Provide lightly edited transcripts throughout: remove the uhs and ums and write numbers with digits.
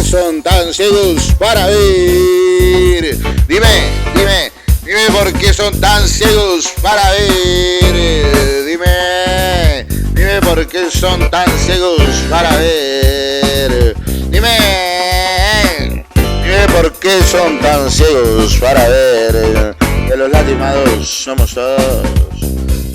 son tan ciegos para ver? Dime por qué son tan ciegos para ver. Dime por qué son tan ciegos para ver. Dime por qué son tan ciegos para ver que los lastimados somos todos.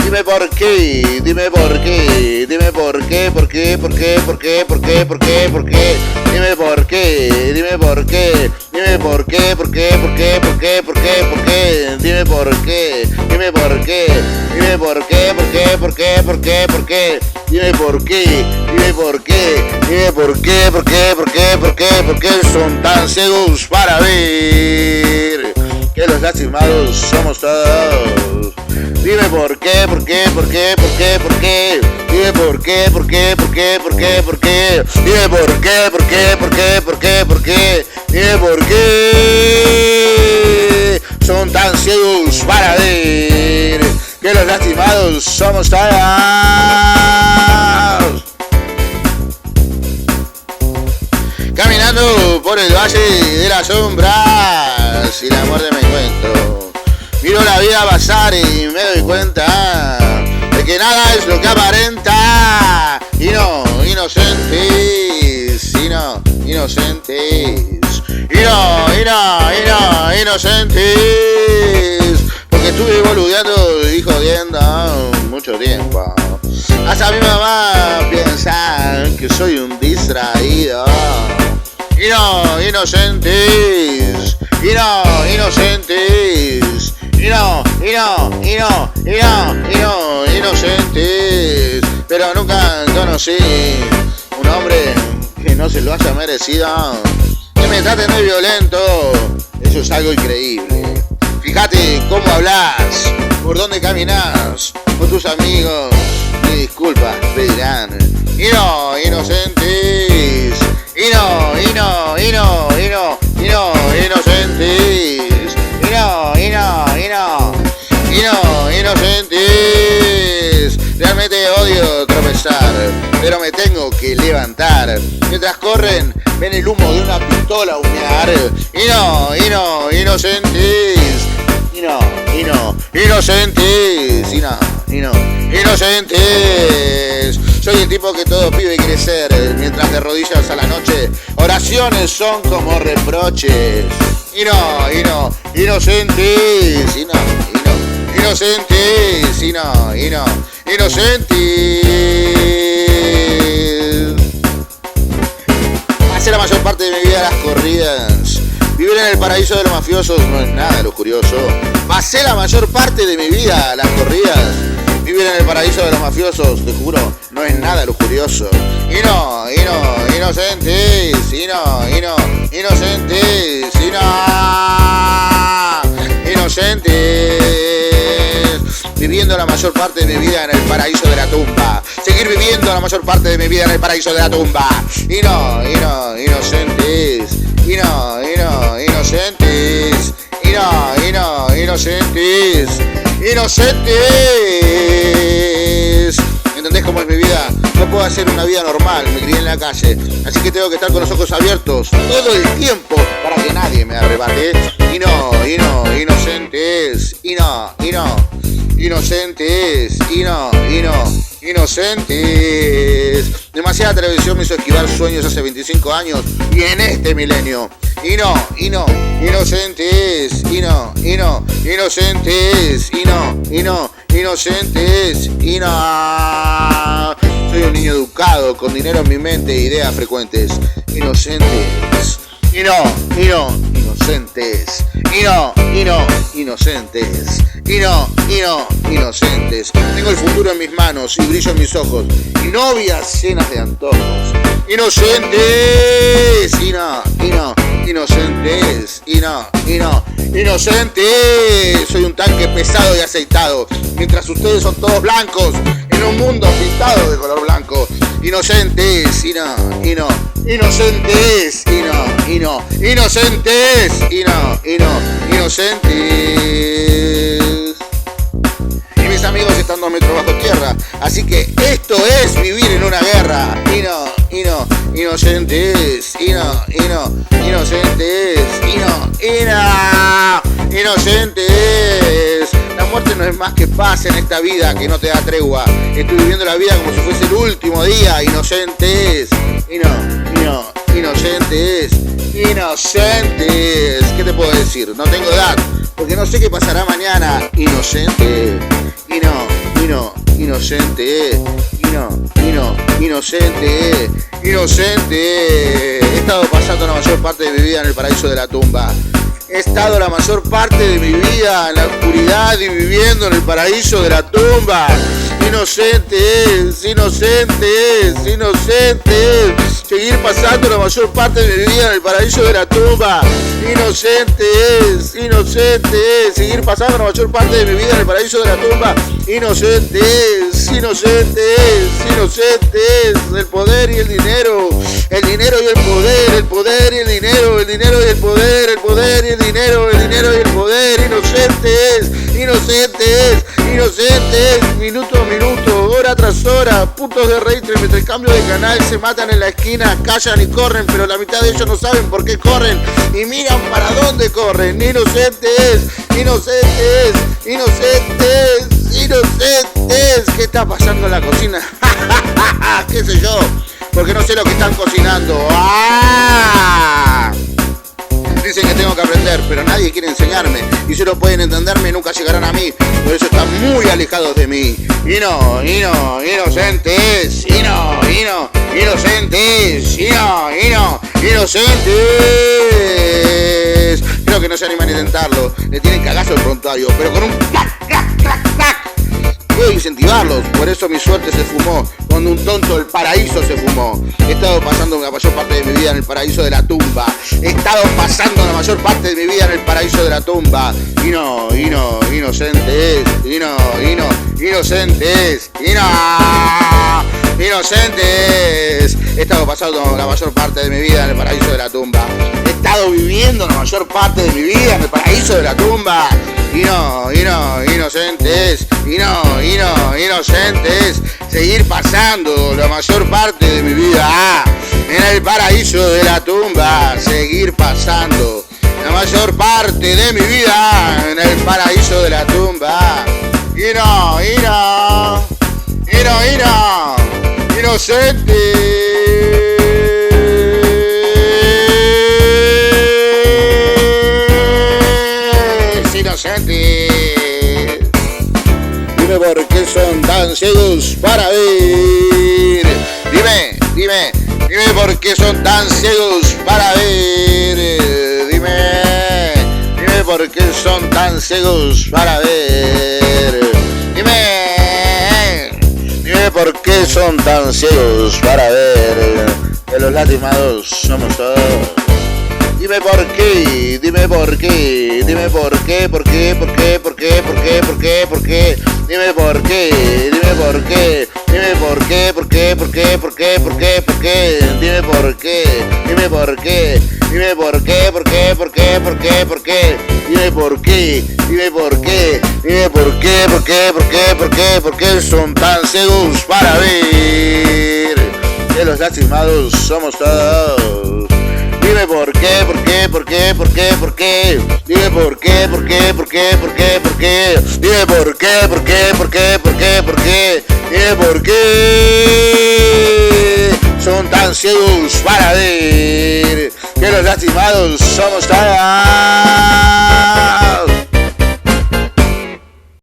Dime por qué, dime por qué, dime por qué, por qué, por qué, por qué, por qué, por qué, por qué, dime por qué, dime por qué, dime por qué, por qué, por qué, por qué, por qué, por qué, dime por qué, dime por qué, dime por qué, por qué, por qué, por qué, por qué, dime por qué, dime por qué, dime por qué, por qué, por qué, por qué, por qué son tan ciegos para ver que los lastimados somos todos. Dime por qué, por qué, por qué, por qué, por qué. Dime por qué, por qué, por qué, por qué, por qué. Dime por qué, por qué, por qué, por qué, por qué. Dime por qué son tan ciegos para ver que los lastimados somos todos. Caminando por el valle de las sombras y la muerte me encuentro. Miro la vida pasar y me doy cuenta de que nada es lo que aparenta. Y no, inocentes, y no, inocentes, y no, inocentes. Porque estuve boludeando y jodiendo mucho tiempo. Hasta mi mamá piensa que soy un distraído. Y no, inocentes, y no, inocentes, y no, inocentes. Pero nunca conocí un hombre que no se lo haya merecido. Que me traten de violento, eso es algo increíble. Fíjate cómo hablas, por dónde caminas, con tus amigos, ni disculpas pedirán. Y no, inocentes, y no, inocentes, inocentes. Realmente odio tropezar, pero me tengo que levantar. Mientras corren, ven el humo de una pistola humear. Y no, inocentes, inocentes. Soy el tipo que todo pibe quiere ser. Mientras de rodillas a la noche, oraciones son como reproches. Y no, inocentes, inocentes, inocentes. Pasé la mayor parte de mi vida a las corridas. Vivir en el paraíso de los mafiosos no es nada lujurioso. Pasé la mayor parte de mi vida a las corridas. Vivir en el paraíso de los mafiosos, te juro, no es nada lujurioso. Y no, inocentes, inocentes, inocentes. Viviendo la mayor parte de mi vida en el paraíso de la tumba. Seguir viviendo la mayor parte de mi vida en el paraíso de la tumba. Y no, inocentes, inocentes, inocentes. ¿Entendés cómo es mi vida? No puedo hacer una vida normal, me crié en la calle. Así que tengo que estar con los ojos abiertos todo el tiempo para que nadie me arrebate. Y no, inocentes, inocentes. Demasiada televisión me hizo esquivar sueños hace 25 años y en este milenio. Y no, inocentes, inocentes, Soy un niño educado, con dinero en mi mente e ideas frecuentes. Inocentes, inocentes, inocentes. Tengo el futuro en mis manos y brillo en mis ojos y novias llenas de antojos. Inocentes, inocentes. Soy un tanque pesado y aceitado, mientras ustedes son todos blancos en un mundo pintado de color blanco. Inocentes, inocentes, inocentes. Y mis amigos están 2 metros bajo tierra, así que esto es vivir en una guerra. inocentes, inocentes. La muerte no es más que paz en esta vida que no te da tregua. Estoy viviendo la vida como si fuese el último día. Inocentes, inocentes. ¿Qué te puedo decir? No tengo edad, porque no sé qué pasará mañana. Inocente, inocente. He estado pasando la mayor parte de mi vida en el paraíso de la tumba. He estado la mayor parte de mi vida en la oscuridad y viviendo en el paraíso de la tumba. Inocentes. Seguir pasando la mayor parte de mi vida en el paraíso de la tumba. Inocentes. Seguir pasando la mayor parte de mi vida en el paraíso de la tumba. Inocentes. El poder y el dinero. El dinero y el poder. El poder y el dinero. El dinero y el poder. El poder y el dinero. El dinero y el poder. Inocentes. Minuto a minuto, hora tras hora. Puntos de rating mientras cambio de canal. Se matan en la esquina, callan y corren, pero la mitad de ellos no saben por qué corren y miran para dónde corren. Inocentes. ¿Qué está pasando en la cocina? ¿Qué sé yo? Porque no sé lo que están cocinando. Dicen que tengo que aprender, pero nadie quiere enseñarme. Y si no pueden entenderme, nunca llegarán a mí. Por eso están muy alejados de mí. Inocentes. Creo que no se animan a intentarlo. Le tienen cagazo el prontuario, pero con un clac. Puedo incentivarlos, por eso mi suerte se fumó. Cuando un tonto el paraíso se fumó. He estado pasando la mayor parte de mi vida en el paraíso de la tumba. Inocentes. He estado pasando la mayor parte de mi vida en el paraíso de la tumba. He estado viviendo la mayor parte de mi vida en el paraíso de la tumba. Inocentes. Seguir pasando la mayor parte de mi vida en el paraíso de la tumba. Seguir pasando la mayor parte de mi vida en el paraíso de la tumba. Inocentes. Dime por qué son tan ciegos para ver. Dime por qué son tan ciegos para ver. Dime por qué son tan ciegos para ver. Dime por qué son tan ciegos para ver que los lastimados somos todos. Dime por qué. Dime por qué. Dime por qué. Dime por qué. Dime por qué. Dime por qué. Dime por qué. Dime por qué. Dime por qué. Dime por qué. ¿Por qué son tan ciegos para ver que los lastimados somos todos? Dime por qué. Dime por qué. Dime por qué. Dime por qué son tan ciegos para ver que los lastimados somos todos.